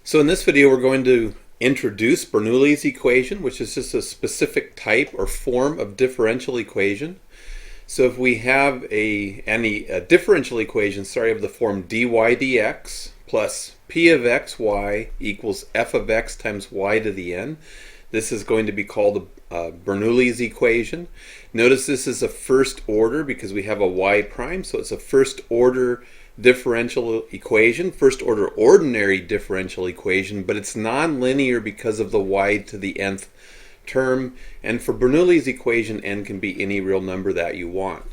So in this video we're going to introduce Bernoulli's equation, which is just a specific type or form of differential equation. So if we have a differential equation, of the form dy dx plus p of xy equals f of x times y to the n, this is going to be called Bernoulli's equation. Notice this is a first order because we have a y prime, so it's a first order differential equation, first order ordinary differential equation, but it's nonlinear because of the y to the nth term. And for Bernoulli's equation, n can be any real number that you want.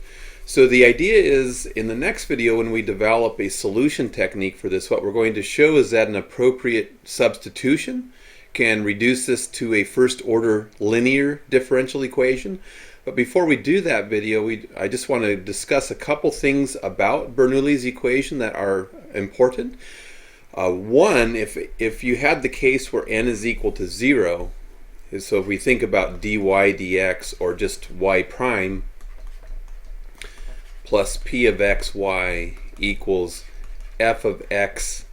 So the idea is, in the next video when we develop a solution technique for this, what we're going to show is that an appropriate substitution can reduce this to a first order linear differential equation. But before we do that video, I just want to discuss a couple things about Bernoulli's equation that are important. One, if you had the case where n is equal to 0, so if we think about dy dx, or just y prime plus p of xy equals f of x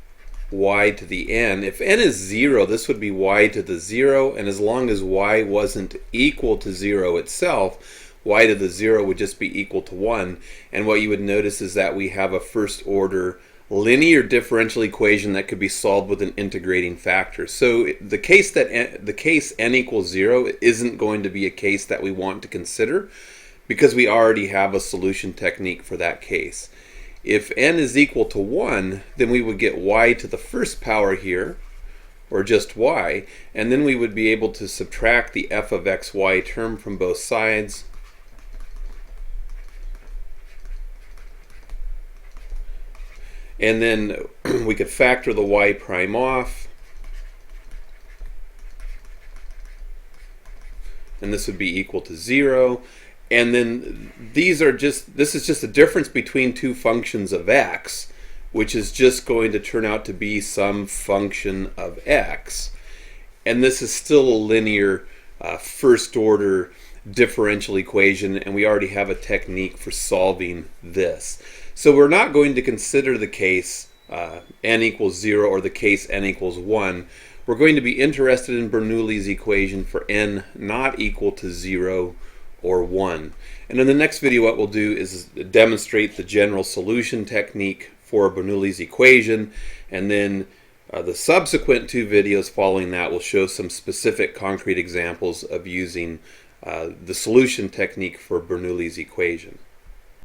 y to the n. If n is 0, this would be y to the 0, and as long as y wasn't equal to 0 itself, y to the 0 would just be equal to 1. And what you would notice is that we have a first order linear differential equation that could be solved with an integrating factor. So the case n equals 0 isn't going to be a case that we want to consider because we already have a solution technique for that case. If n is equal to 1, then we would get y to the first power here, or just y, and then we would be able to subtract the f of xy term from both sides. And then we could factor the y prime off, and this would be equal to 0. And then this is just the difference between two functions of x, which is just going to turn out to be some function of x. And this is still a linear first order differential equation, and we already have a technique for solving this. So we're not going to consider the case n equals 0 or the case n equals 1. We're going to be interested in Bernoulli's equation for n not equal to 0 or 1. And in the next video what we'll do is demonstrate the general solution technique for Bernoulli's equation, and then the subsequent two videos following that will show some specific concrete examples of using the solution technique for Bernoulli's equation.